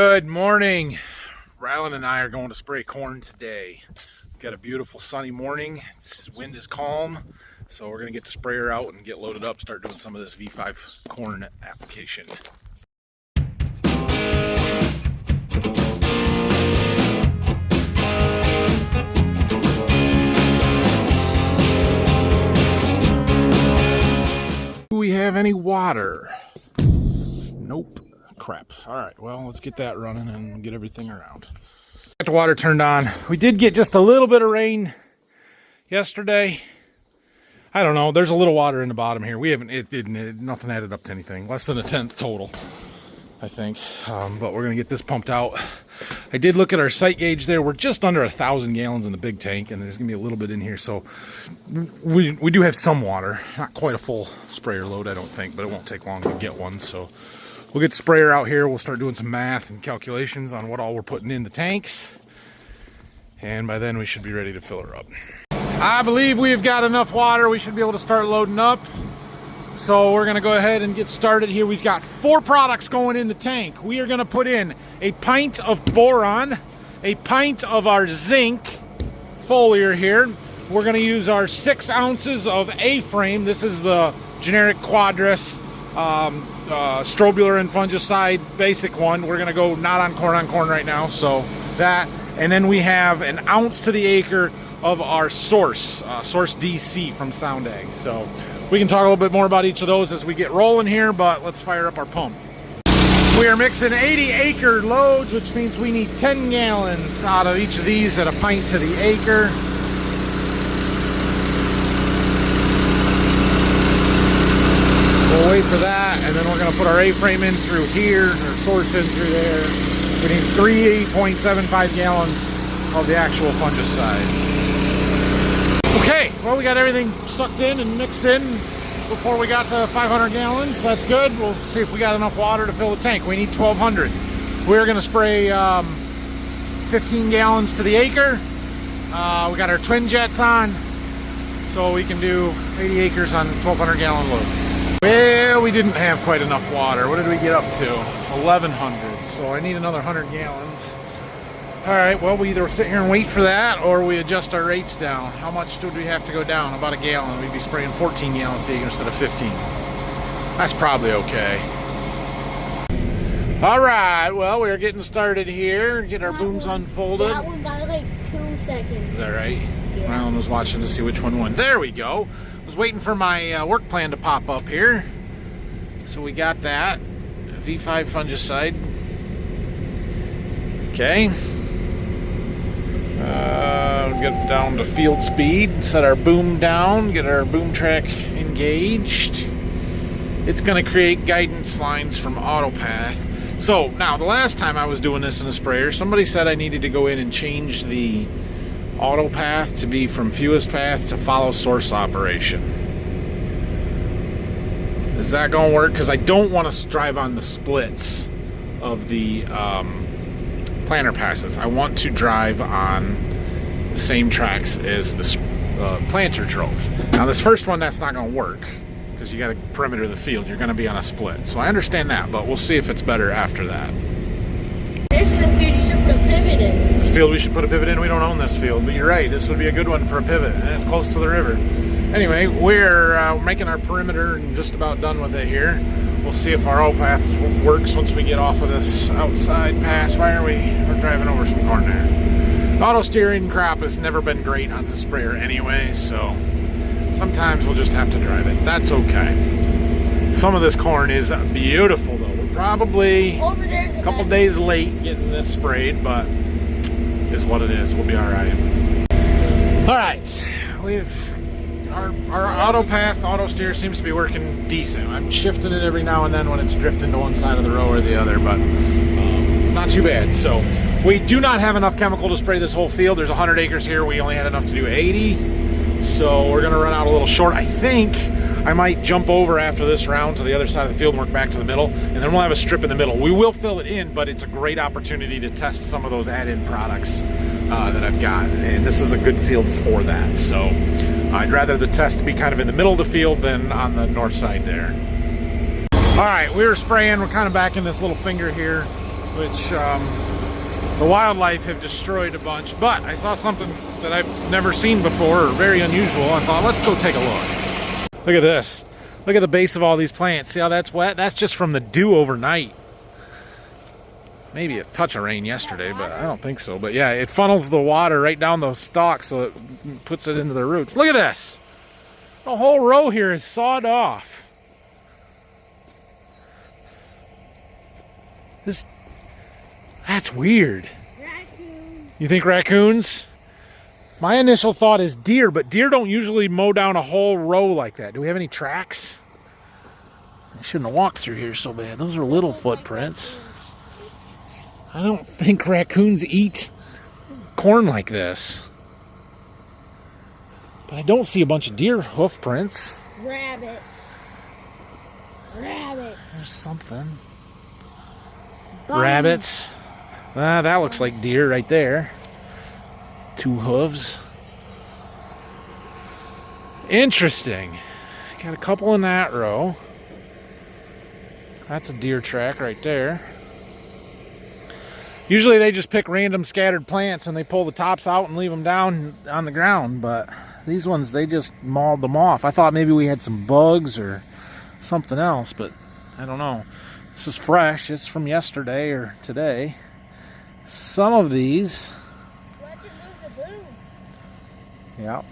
Good morning. Rylan and I are going to spray corn today. We've got a beautiful sunny morning. Wind is calm, so we're going to get the sprayer out and get loaded up, start doing some of this V5 corn application. Do we have any water? Nope. Crap. All right, well, let's get that running and get everything around. Got the water turned on. We did get just a little bit of rain yesterday. I don't know. There's a little water in the bottom here. We haven't, nothing added up to anything. Less than a tenth total, I think. But we're going to get this pumped out. I did look at our site gauge there. We're just under 1,000 gallons in the big tank, and there's going to be a little bit in here. So we do have some water. Not quite a full sprayer load, I don't think, but it won't take long to get one. So we'll get the sprayer out here. We'll start doing some math and calculations on what all we're putting in the tanks. And by then we should be ready to fill her up. I believe we've got enough water. We should be able to start loading up. So we're gonna go ahead and get started here. We've got 4 products going in the tank. We are gonna put in a pint of boron, a pint of our zinc foliar here. We're gonna use our 6 ounces of A-frame. This is the generic Quadris strobular and fungicide basic one. We're gonna go not on corn right now, so that. And then we have an ounce to the acre of our Source DC from Sound Ag. So we can talk a little bit more about each of those as we get rolling here, but let's fire up our pump. We are mixing 80 acre loads, which means we need 10 gallons out of each of these at a pint to the acre. We'll wait for that, and then we're going to put our A-frame in through here, our Source in through there. We need 3.75 gallons of the actual fungicide. Okay, well, we got everything sucked in and mixed in before we got to 500 gallons. That's good. We'll see if we got enough water to fill the tank. We need 1,200. We're going to spray 15 gallons to the acre. We got our twin jets on, so we can do 80 acres on 1,200 gallon load. Well, we didn't have quite enough water. What did we get up to? 1,100. So I need another 100 gallons. All right, well, we either sit here and wait for that or we adjust our rates down. How much do we have to go down? About a gallon. We'd be spraying 14 gallons a acre instead of 15. That's probably okay. All right, well, we're getting started here. Get our booms unfolded. That one got like 2 seconds. Is that right? Yeah. Rylan was watching to see which one won. There we go. I was waiting for my work plan to pop up here. So we got that. V5 fungicide. Okay. Get down to field speed, set our boom down, get our boom track engaged. It's going to create guidance lines from AutoPath. So now the last time I was doing this in a sprayer, somebody said I needed to go in and change the AutoPath to be from fewest path to follow source operation. Is that going to work? Because I don't want to drive on the splits of the planter passes. I want to drive on the same tracks as the planter drove. Now this first one, that's not going to work because you got to perimeter the field. You're going to be on a split. So I understand that, but we'll see if it's better after that. This is a field you should put a pivot in. This field we should put a pivot in. We don't own this field, but you're right. This would be a good one for a pivot, and it's close to the river. Anyway, we're making our perimeter and just about done with it here. We'll see if our AutoPath works once we get off of this outside pass. Why are we? We're driving over some corn there. Auto steering crop has never been great on the sprayer anyway, so sometimes we'll just have to drive it. That's okay. Some of this corn is beautiful, though. We're probably a couple days late getting this sprayed, but is what it is. We'll be all right. All right, our AutoPath auto steer seems to be working decent. I'm shifting it every now and then when it's drifting to one side of the row or the other, but not too bad. So we do not have enough chemical to spray this whole field. There's 100 acres here. We only had enough to do 80. So we're going to run out a little short. I think I might jump over after this round to the other side of the field and work back to the middle, and then we'll have a strip in the middle. We will fill it in, but it's a great opportunity to test some of those add-in products that I've got, and this is a good field for that. So I'd rather the test be kind of in the middle of the field than on the north side there. All right, we were spraying. We're kind of back in this little finger here. which the wildlife have destroyed a bunch. But I saw something that I've never seen before, or very unusual. I thought, let's go take a look. Look at this. Look at the base of all these plants. See how that's wet? That's just from the dew overnight. Maybe a touch of rain yesterday, but I don't think so. But yeah, it funnels the water right down the stalk, so it puts it into the roots. Look at this. The whole row here is sawed off. That's weird. Raccoons. You think raccoons? My initial thought is deer, but deer don't usually mow down a whole row like that. Do we have any tracks? I shouldn't have walked through here so bad. Those are little footprints. I don't think raccoons eat corn like this. But I don't see a bunch of deer hoof prints. Rabbits. Rabbits. There's something. Bunny. Rabbits. That looks like deer right there. 2 hooves. Interesting. Got a couple in that row. That's a deer track right there. Usually they just pick random scattered plants and they pull the tops out and leave them down on the ground, but these ones, they just mauled them off. I thought maybe we had some bugs or something else, but I don't know. This is fresh. It's from yesterday or today. Some of these... Why'd you move the boom? Yeah.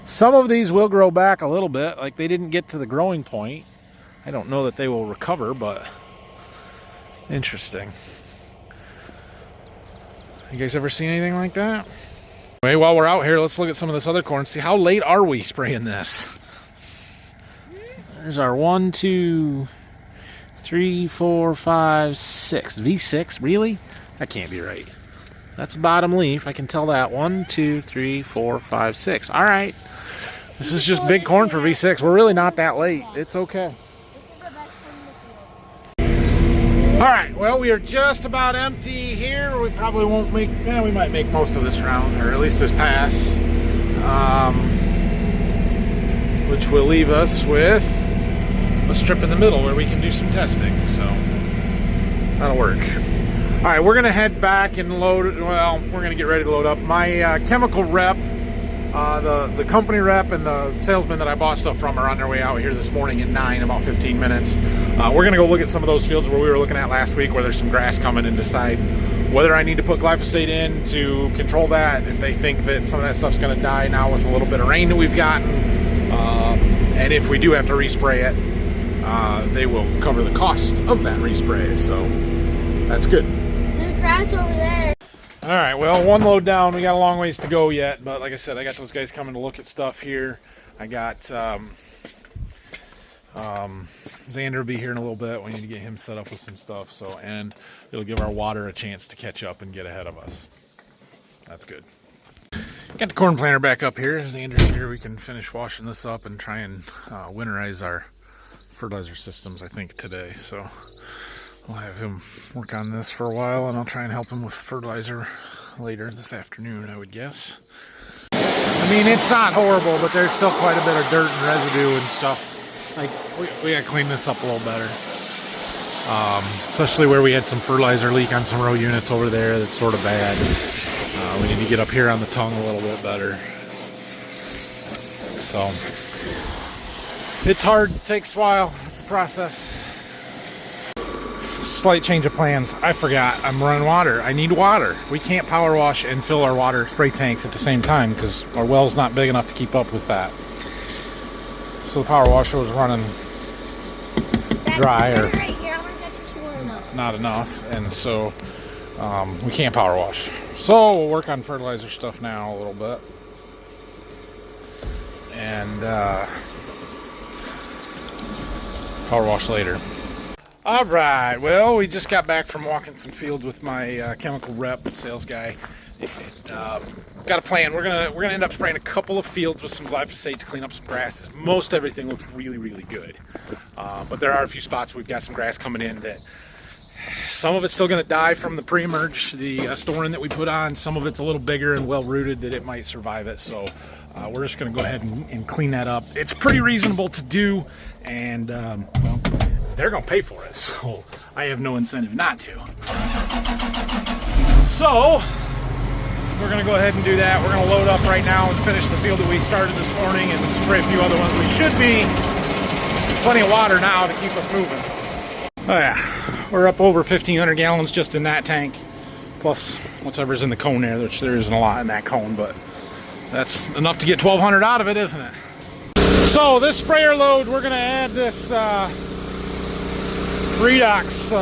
Some of these will grow back a little bit. Like they didn't get to the growing point. I don't know that they will recover, but interesting. You guys ever seen anything like that? Anyway, while we're out here, let's look at some of this other corn. See, how late are we spraying this? There's our 1, 2, 3, 4, 5, 6. V6, really? That can't be right. That's a bottom leaf. I can tell that. 1, 2, 3, 4, 5, 6. All right. This is just big corn for V6. We're really not that late. It's okay. All right, well, we are just about empty here. We probably won't make, we might make most of this round, or at least this pass, which will leave us with a strip in the middle where we can do some testing, so that'll work. All right, we're gonna head back and load, well, we're gonna get ready to load up. My chemical rep, the company rep and the salesman that I bought stuff from are on their way out here this morning at 9, about 15 minutes. We're going to go look at some of those fields where we were looking at last week where there's some grass coming and decide whether I need to put glyphosate in to control that, if they think that some of that stuff's going to die now with a little bit of rain that we've gotten. And if we do have to respray it, they will cover the cost of that respray. So that's good. There's grass over there. All right, well, one load down. We got a long ways to go yet, but like I said, I got those guys coming to look at stuff here. I got Xander will be here in a little bit. We need to get him set up with some stuff, so, and it'll give our water a chance to catch up and get ahead of us. That's good. Got the corn planter back up here. Xander's here. We can finish washing this up and try and winterize our fertilizer systems, I think, today. So I'll have him work on this for a while, and I'll try and help him with fertilizer later this afternoon, I would guess. I mean, it's not horrible, but there's still quite a bit of dirt and residue and stuff. Like, we gotta clean this up a little better. Especially where we had some fertilizer leak on some row units over there. That's sort of bad. We need to get up here on the tongue a little bit better. So, it's hard, it takes a while, it's a process. Slight change of plans. I forgot, I'm running water. I need water. We can't power wash and fill our water spray tanks at the same time because our well's not big enough to keep up with that. So the power washer was running dry or not enough, and so we can't power wash. So we'll work on fertilizer stuff now a little bit, and power wash later. All right, well, we just got back from walking some fields with my chemical rep sales guy. Got a plan. We're gonna end up spraying a couple of fields with some glyphosate to clean up some grasses. Most everything looks really, really good, but there are a few spots we've got some grass coming in that some of it's still going to die from the pre-emerge, the storing that we put on. Some of it's a little bigger and well rooted that it might survive it. So we're just going to go ahead and clean that up. It's pretty reasonable to do, and well, they're going to pay for it, so I have no incentive not to. So we're gonna go ahead and do that. We're gonna load up right now and finish the field that we started this morning and spray a few other ones. We should be plenty of water now to keep us moving. Oh yeah, we're up over 1,500 gallons just in that tank, plus whatever's in the cone there, which there isn't a lot in that cone, but that's enough to get 1,200 out of it, isn't it? So this sprayer load, we're gonna add this Redox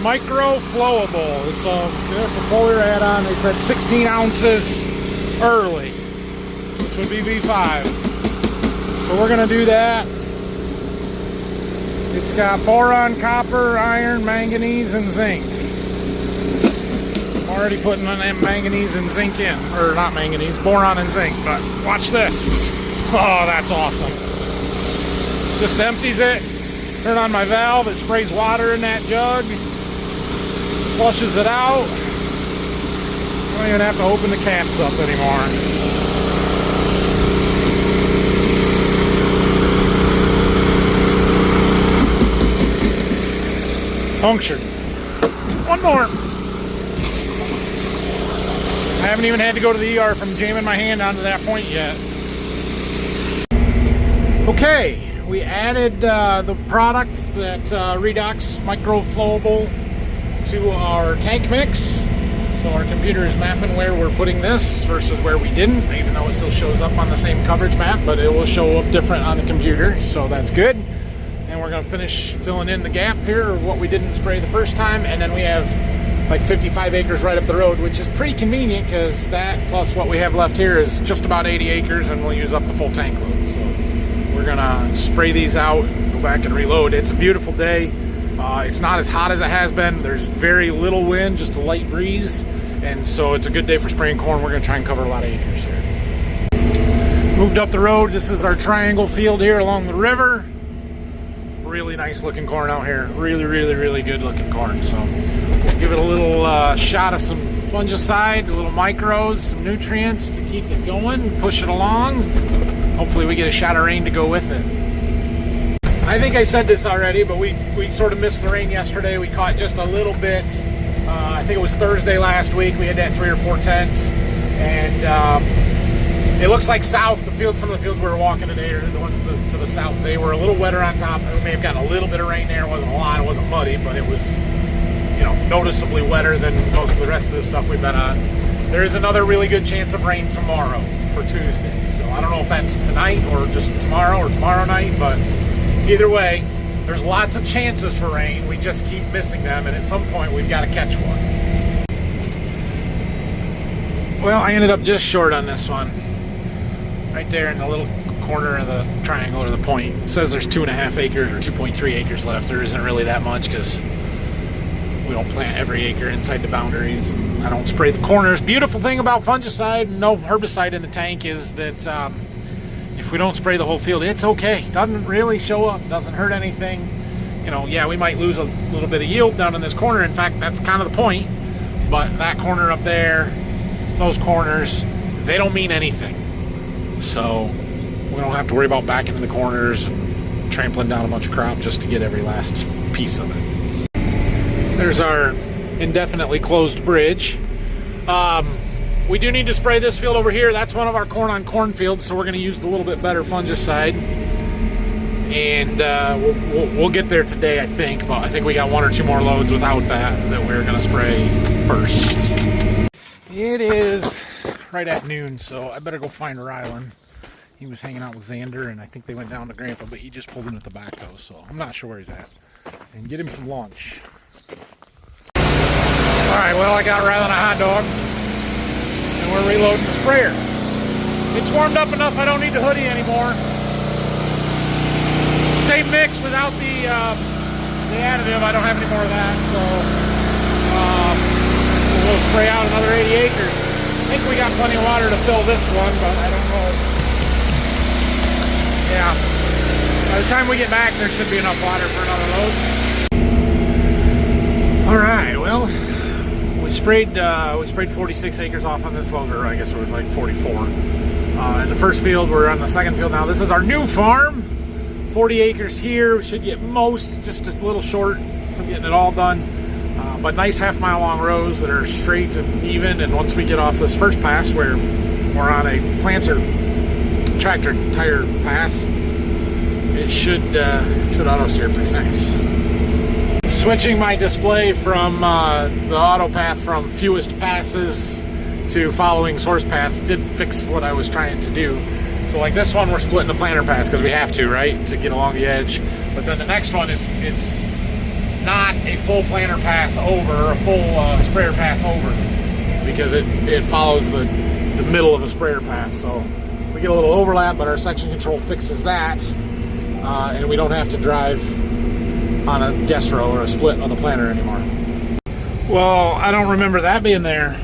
micro flowable. It's a foliar add-on. They said 16 ounces early, which would be V5. So we're gonna do that. It's got boron, copper, iron, manganese, and zinc. I'm already putting manganese and zinc in, or not manganese, boron and zinc. But watch this. Oh, that's awesome. Just empties it. Turn on my valve, it sprays water in that jug, flushes it out. I don't even have to open the caps up anymore. Punctured. One more. I haven't even had to go to the ER from jamming my hand onto that point yet. Okay. We added the product that Redox Micro Flowable to our tank mix. So our computer is mapping where we're putting this versus where we didn't, even though it still shows up on the same coverage map, but it will show up different on the computer, so that's good. And we're gonna finish filling in the gap here of what we didn't spray the first time, and then we have like 55 acres right up the road, which is pretty convenient because that plus what we have left here is just about 80 acres and we'll use up the full tank load. So we're gonna spray these out, go back and reload. It's a beautiful day. It's not as hot as it has been. There's very little wind, just a light breeze. And so it's a good day for spraying corn. We're gonna try and cover a lot of acres here. Moved up the road. This is our triangle field here along the river. Really nice looking corn out here. Really good looking corn. So we'll give it a little shot of some fungicide, a little micros, some nutrients to keep it going, push it along. Hopefully we get a shot of rain to go with it. I think I said this already, but we sort of missed the rain yesterday. We caught just a little bit. I think it was Thursday last week. We had that 3 or 4 tenths. And it looks like south, some of the fields we were walking today, or the ones to the south, they were a little wetter on top. We may have gotten a little bit of rain there. It wasn't a lot, it wasn't muddy, but it was, noticeably wetter than most of the rest of the stuff we've been on. There is another really good chance of rain tomorrow for Tuesday. So I don't know if that's tonight or just tomorrow or tomorrow night, but either way, there's lots of chances for rain. We just keep missing them, and at some point we've got to catch one. Well, I ended up just short on this one. Right there in the little corner of the triangle or the point. It says there's 2.5 acres or 2.3 acres left. There isn't really that much because we don't plant every acre inside the boundaries. I don't spray the corners. Beautiful thing about fungicide, no herbicide in the tank, is that if we don't spray the whole field, it's okay. Doesn't really show up, doesn't hurt anything. Yeah, we might lose a little bit of yield down in this corner. In fact, that's kind of the point. But that corner up there, those corners, they don't mean anything. So we don't have to worry about backing in the corners and trampling down a bunch of crop just to get every last piece of it. There's our indefinitely closed bridge. We do need to spray this field over here. That's one of our corn on corn fields, so we're going to use the little bit better fungicide. And we'll get there today, I think. But I think we got 1 or 2 more loads without that we're going to spray first. It is right at noon, so I better go find Rylan. He was hanging out with Xander, and I think they went down to Grandpa, but he just pulled in a tobacco, so I'm not sure where he's at. And get him some lunch. Alright, well, I got Rylan a hot dog, and we're reloading the sprayer. It's warmed up enough I don't need the hoodie anymore. Same mix without the additive. I don't have any more of that, so we'll spray out another 80 acres. I think we got plenty of water to fill this one, but I don't know. Yeah. By the time we get back, there should be enough water for another load. All right. Well, we sprayed 46 acres off on this loader. I guess it was like 44. In the first field, we're on the second field now. This is our new farm. 40 acres here. We should get just a little short from getting it all done. But nice half-mile long rows that are straight and even. And once we get off this first pass, where we're on a planter tractor tire pass, it should auto steer pretty nice. Switching my display from the auto path from fewest passes to following source paths did fix what I was trying to do. So like this one, we're splitting the planter pass because we have to, right, to get along the edge. But then the next one is, it's not a full planter pass over, a full sprayer pass over, because it follows the middle of a sprayer pass. So we get a little overlap, but our section control fixes that, and we don't have to drive on a guest row or a split on the planter anymore. Well, I don't remember that being there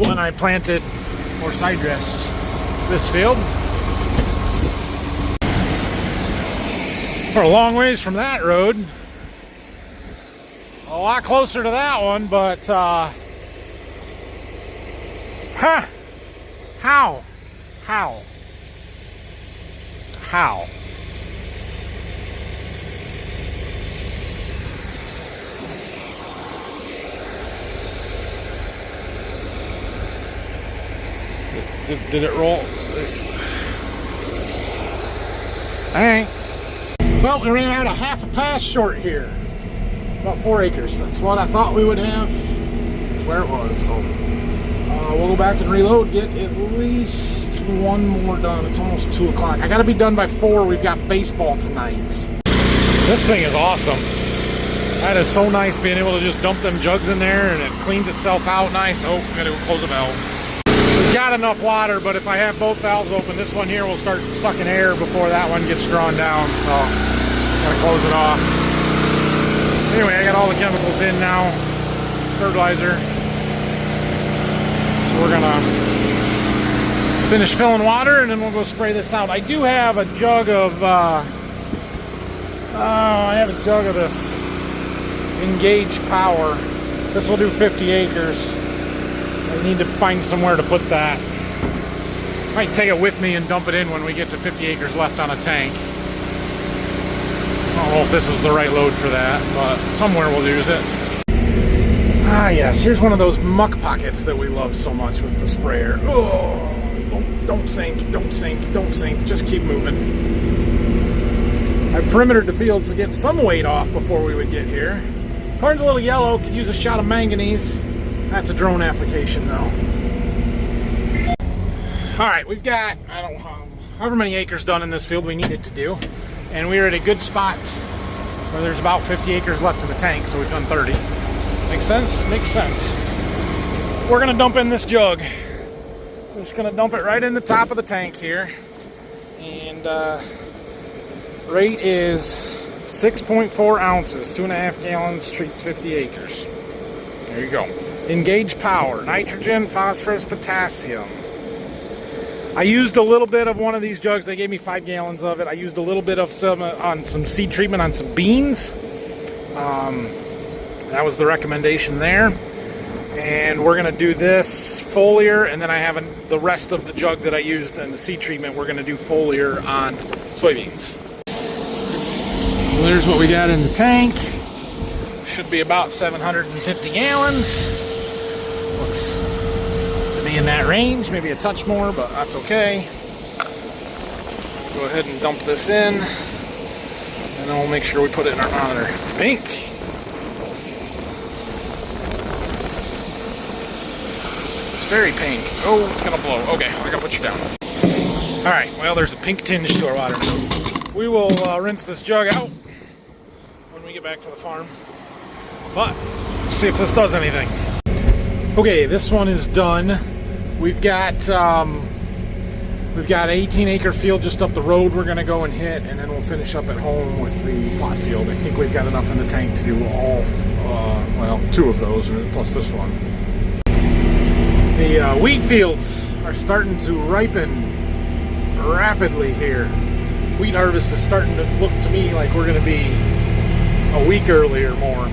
when I planted or side dressed this field. We're a long ways from that road. A lot closer to that one, but How? Did it roll? All right. Well, we ran out a half a pass short here. About 4 acres. That's what I thought we would have. That's where it was. So we'll go back and reload, get at least one more done. It's almost 2 o'clock. I gotta be done by 4. We've got baseball tonight. This thing is awesome. That is so nice being able to just dump them jugs in there and it cleans itself out nice. Oh, gotta go close the valve. We've got enough water, but if I have both valves open, this one here will start sucking air before that one gets drawn down. So gotta close it off. Anyway, I got all the chemicals in now, fertilizer. So we're gonna finish filling water and then we'll go spray this out. I do have a jug of, I have a jug of this Engage Power. This will do 50 acres. I need to find somewhere to put that. Might take it with me and dump it in when we get to 50 acres left on a tank. I don't know if this is the right load for that, but somewhere we'll use it. Ah yes, here's one of those muck pockets that we love so much with the sprayer. Oh, don't sink, don't sink, don't sink, just keep moving. I perimetered the field to get some weight off before we would get here. Corn's a little yellow, could use a shot of manganese. That's a drone application though. All right, we've got, I don't know, however many acres done in this field we needed to do. And we're at a good spot where there's about 50 acres left in the tank, so we've done 30. Makes sense? Makes sense. We're gonna dump in this jug. We're just gonna dump it right in the top of the tank here. And rate is 6.4 ounces, 2.5 gallons, treats 50 acres. There you go. Engage Power, nitrogen, phosphorus, potassium. I used a little bit of one of these jugs. They gave me 5 gallons of it. I used a little bit of some on some seed treatment on some beans. That was the recommendation there. And we're gonna do this foliar, and then I have the rest of the jug that I used in the seed treatment. We're gonna do foliar on soybeans. Well, there's what we got in the tank. Should be about 750 gallons. Looks to be in that range, maybe a touch more, but that's okay. Go ahead and dump this in, and then we'll make sure we put it in our monitor. It's pink. It's very pink. Oh, it's gonna blow. Okay, I gotta put you down. All right, well, there's a pink tinge to our water now. We will rinse this jug out when we get back to the farm. But let's see if this does anything. Okay, this one is done. We've got an 18-acre field just up the road we're gonna go and hit, and then we'll finish up at home with the plot field. I think we've got enough in the tank to do all, well, 2 of those, plus this one. The wheat fields are starting to ripen rapidly here. Wheat harvest is starting to look to me like we're gonna be a week early or more.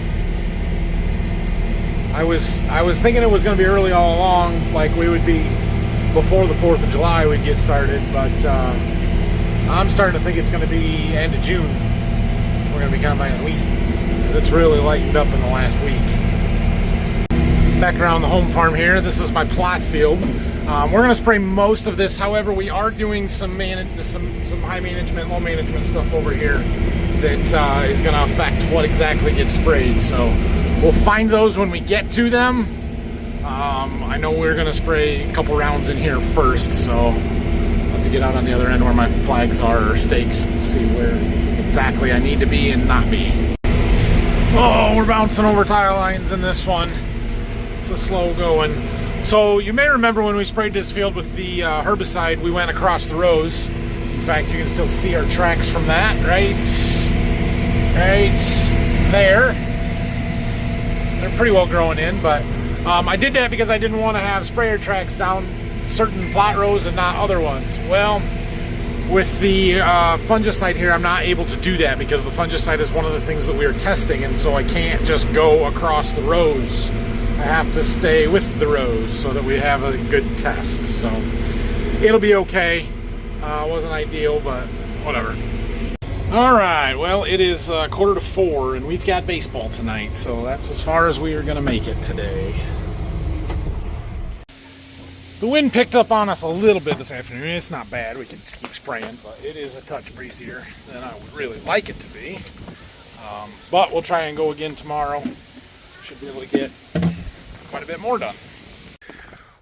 I was thinking it was going to be early all along, like we would be before the 4th of July we'd get started, but I'm starting to think it's going to be end of June. We're going to be combining wheat, because it's really lightened up in the last week. Back around the home farm here. This is my plot field. We're going to spray most of this. However, we are doing some high management, low management stuff over here that is going to affect what exactly gets sprayed. So we'll find those when we get to them. I know we're going to spray a couple rounds in here first, so I'll have to get out on the other end where my flags are or stakes and see where exactly I need to be and not be. Oh, we're bouncing over tile lines in this one. It's a slow going. So you may remember when we sprayed this field with the herbicide, we went across the rows. In fact, you can still see our tracks from that, right there. They're pretty well growing in, but I did that because I didn't want to have sprayer tracks down certain plot rows and not other ones. Well, with the fungicide here, I'm not able to do that because the fungicide is one of the things that we are testing, and so I can't just go across the rows. I have to stay with the rows so that we have a good test. So it'll be okay. Wasn't ideal, but whatever. All right, well, it is 3:45, and we've got baseball tonight, so that's as far as we are going to make it today. The wind picked up on us a little bit this afternoon. It's not bad. We can just keep spraying, but it is a touch breezier than I would really like it to be. But we'll try and go again tomorrow. Should be able to get quite a bit more done.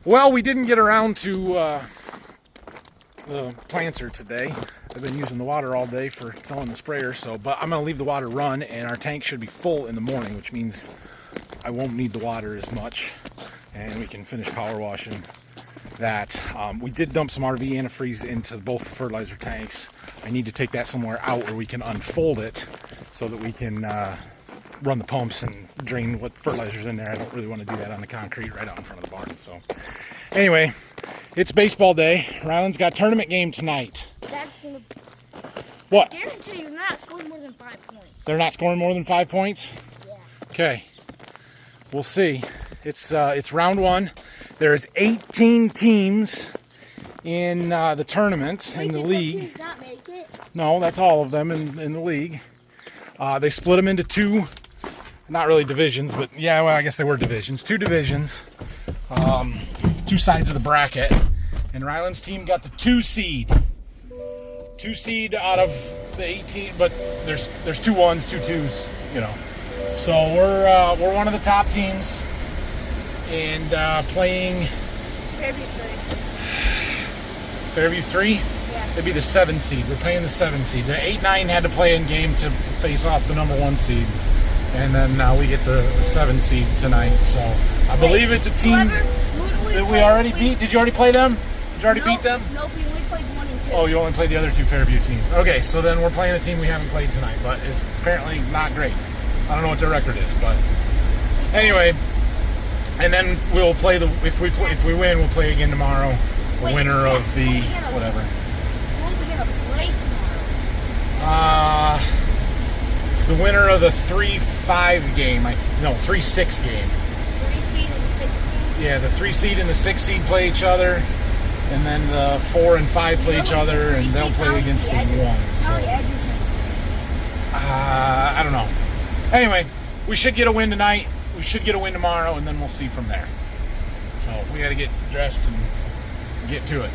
Well, we didn't get around to the planter today. I've been using the water all day for filling the sprayer, but I'm going to leave the water run, and our tank should be full in the morning, which means I won't need the water as much, and we can finish power washing that. We did dump some RV antifreeze into both fertilizer tanks. I need to take that somewhere out where we can unfold it so that we can run the pumps and drain what fertilizer's in there. I don't really want to do that on the concrete right out in front of the barn. So anyway, it's baseball day. Ryland's got tournament game tonight. That's gonna... What? I guarantee you're not scoring more than 5 points. They're not scoring more than 5 points? Yeah. Okay. We'll see. It's round one. There's 18 teams in the tournament, in the league. Teams not make it? No, that's all of them in the league. They split them into two, not really divisions, but yeah, well, I guess they were divisions. 2 divisions, 2 sides of the bracket. And Ryland's team got the 2 seed. 2 seed out of the 18, but there's 2 1s, 2 2s, you know. So we're one of the top teams, and playing Fairview 3. Yeah. It'd be the 7 seed. We're playing the 7 seed. The 8-9 had to play in game to face off the number 1 seed, and then we get the 7 seed tonight. So I believe it's a team that we already beat. Did you already play them? Did you already beat them? Nope, we only played 1 and 2. Oh, you only played the other 2 Fairview teams. Okay, so then we're playing a team we haven't played tonight, but it's apparently not great. I don't know what their record is, but anyway. And then we'll play if we win, we'll play again tomorrow. The winner of the whatever. Who are we gonna play tomorrow? It's the winner of the 3-5 game. 3-6 game. 3 seed and 6 seed. Yeah, the 3 seed and the 6 seed play each other, and then the 4 and 5 play each other, and they'll play against the 1. So I don't know. Anyway, we should get a win tonight. We should get a win tomorrow, and then we'll see from there. So we got to get dressed and get to it.